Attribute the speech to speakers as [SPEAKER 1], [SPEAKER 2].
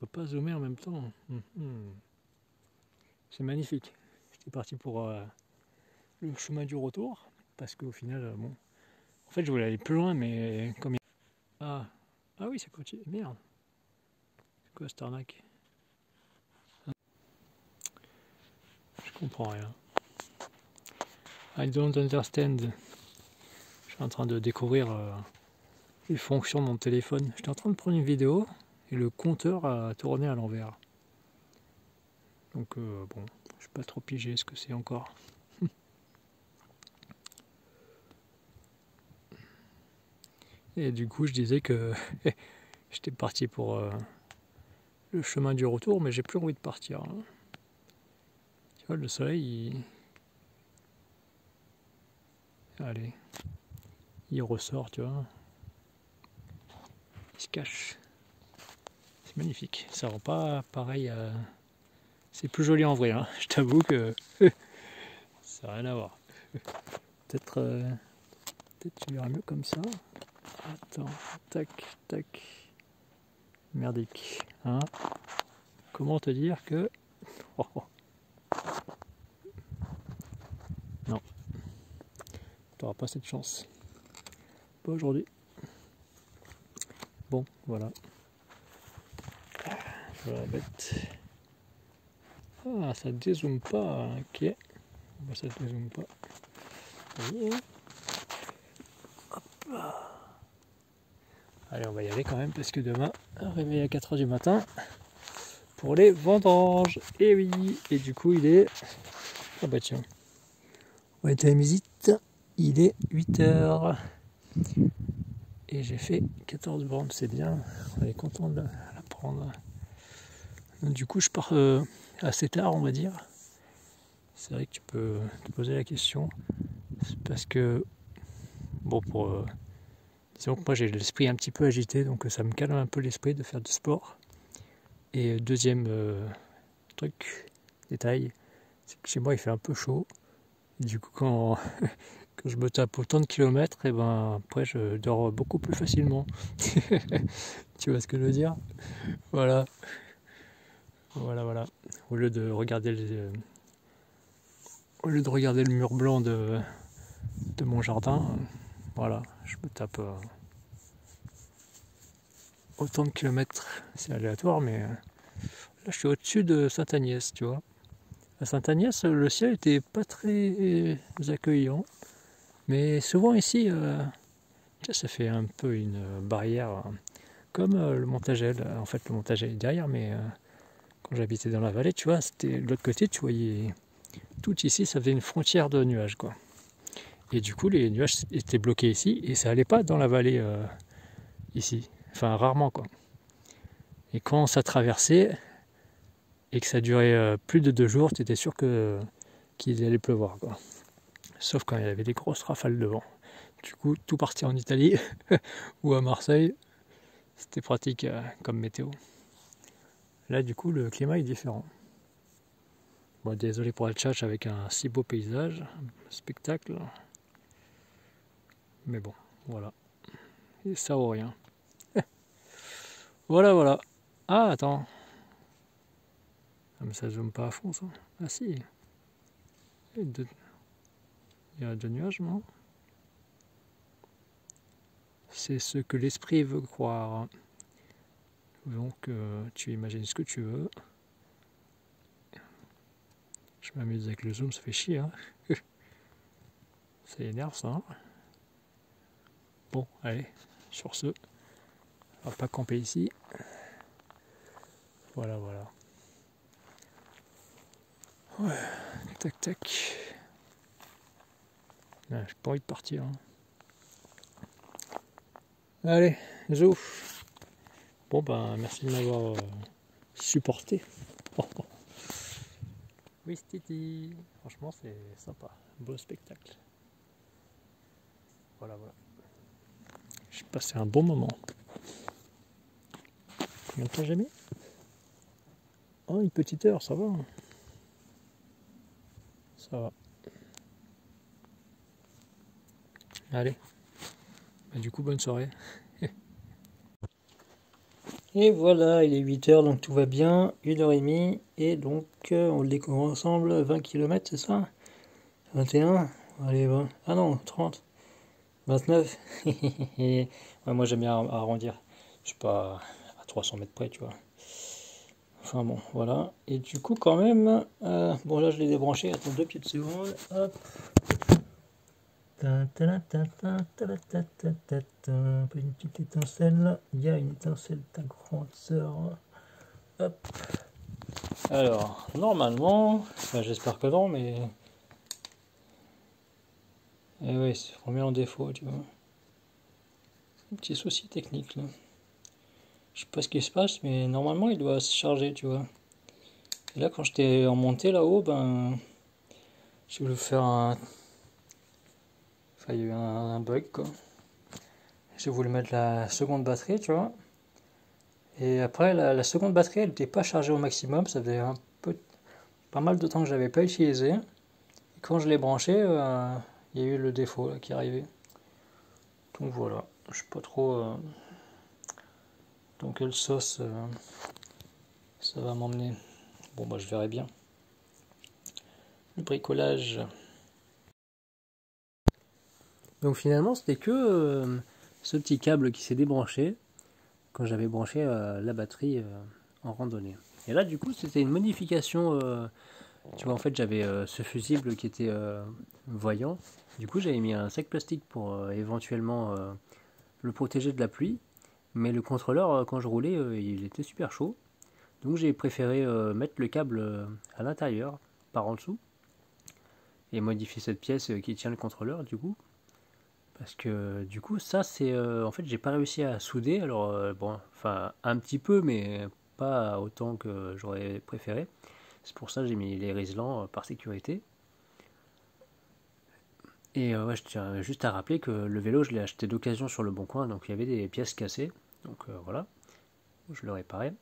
[SPEAKER 1] peut pas zoomer en même temps. C'est magnifique. J'étais parti pour le chemin du retour, parce qu'au final, bon, en fait je voulais aller plus loin, mais comme il y a... Ah oui, ça continue, merde. C'est quoi cette arnaque? Je comprends rien. I don't understand. Je suis en train de découvrir les fonctions de mon téléphone. J'étais en train de prendre une vidéo et le compteur a tourné à l'envers. Donc bon, je suis pas trop pigé ce que c'est encore. Et du coup, je disais que j'étais parti pour le chemin du retour, mais j'ai plus envie de partir. Tu vois, le soleil, allez, il ressort, tu vois. Il se cache. C'est magnifique. Ça rend pas pareil à... C'est plus joli en vrai, hein. Je t'avoue que ça n'a rien à voir. Peut-être tu verras mieux comme ça. Attends, tac, tac. Merdique. Hein, comment te dire que... Oh, oh. Non. T'auras pas cette chance. Pas aujourd'hui. Bon, voilà. Je vais la mettre. Ah, ça dézoome pas. Ok. Bon, ça dézoome pas. Oui. Hop là. Allez, on va y aller quand même parce que demain, réveil à 4 h du matin pour les vendanges. Et oui. Et du coup, il est... Ah bah tiens. On va être à la visite. Il est 8 h. Et j'ai fait 14 bornes, c'est bien. On est content de la prendre. Donc, du coup, je pars assez tard, on va dire. C'est vrai que tu peux te poser la question. C'est parce que, bon, disons que moi j'ai l'esprit un petit peu agité, donc ça me calme un peu l'esprit de faire du sport. Et deuxième détail, c'est que chez moi il fait un peu chaud. Et du coup, quand je me tape autant de kilomètres, et ben après je dors beaucoup plus facilement. Tu vois ce que je veux dire? Voilà. Voilà. Au lieu de regarder le mur blanc de mon jardin, voilà, je me tape autant de kilomètres. C'est aléatoire, mais là je suis au-dessus de Sainte-Agnès, tu vois. À Sainte-Agnès, le ciel était pas très accueillant, mais souvent ici, ça fait un peu une barrière, comme le Montagel. En fait, le Montagel est derrière, mais quand j'habitais dans la vallée, tu vois, c'était de l'autre côté, tu voyais tout ici, ça faisait une frontière de nuages, quoi. Et du coup, les nuages étaient bloqués ici, et ça allait pas dans la vallée ici. Enfin, rarement, quoi. Et quand ça traversait, et que ça durait plus de 2 jours, tu étais sûr qu'il allait pleuvoir, quoi. Sauf quand il y avait des grosses rafales de vent. Du coup, tout partir en Italie ou à Marseille, c'était pratique comme météo. Là, du coup, le climat est différent. Bon, désolé pour la tchatch avec un si beau paysage, un spectacle. Mais bon, voilà. Et ça vaut rien. Voilà. Ah, attends. Ah, mais ça zoome pas à fond, ça. Ah si. Il y a 2 nuages, non? C'est ce que l'esprit veut croire. Donc, tu imagines ce que tu veux. Je m'amuse avec le zoom, ça fait chier, hein. Ça énerve, ça. Hein. Bon, allez, sur ce, on va pas camper ici. Voilà. Ouais, tac. Ouais, j'ai pas envie de partir. Hein. Allez, zou. Bon, ben, merci de m'avoir supporté. Oui, Titi. Franchement, c'est sympa. Beau spectacle. Voilà. J'ai passé un bon moment. Combien de temps j'ai mis? Oh, une petite heure, ça va. Ça va. Allez. Bah, du coup, bonne soirée. Et voilà, il est 8h, donc tout va bien, 1h30, et donc on le découvre ensemble, 20 km, c'est ça? 21? Allez, 20. Ah non, 30. 29. Ouais, moi j'aime bien arrondir. Je suis pas à 300 mètres près, tu vois. Enfin bon, voilà. Et du coup, quand même, bon là je l'ai débranché, attends 2 petites secondes. Hop. Une petite étincelle. Il y a une étincelle, ta grande sœur. Hop. Alors, normalement, enfin, j'espère que non, mais. Eh oui, c'est remis en défaut, tu vois. Un petit souci technique là. Je sais pas ce qui se passe, mais normalement il doit se charger, tu vois. Et là, quand j'étais en montée là-haut, ben. J'ai voulu faire un. Enfin, il y a eu un bug, quoi. J'ai voulu mettre la seconde batterie, tu vois. Et après, la seconde batterie, elle n'était pas chargée au maximum. Ça faisait pas mal de temps que je l'avais pas utilisé. Et quand je l'ai branché, il y a eu le défaut là, qui est arrivé. Donc voilà, je sais pas trop dans quelle sauce ça va m'emmener. Bon, bah je verrai bien. Le bricolage. Donc finalement, c'était que ce petit câble qui s'est débranché quand j'avais branché la batterie en randonnée. Et là, du coup, c'était une modification. Tu vois, en fait, j'avais ce fusible qui était voyant. Du coup, j'avais mis un sac plastique pour éventuellement le protéger de la pluie. Mais le contrôleur, quand je roulais, il était super chaud. Donc j'ai préféré mettre le câble à l'intérieur, par en dessous, et modifier cette pièce qui tient le contrôleur, du coup. Parce que du coup, ça, c'est. En fait, j'ai pas réussi à souder. Alors, bon, enfin, un petit peu, mais pas autant que j'aurais préféré. C'est pour ça que j'ai mis les riselants par sécurité. Et ouais, je tiens juste à rappeler que le vélo, je l'ai acheté d'occasion sur le bon coin, donc il y avait des pièces cassées. Donc voilà, je le réparais.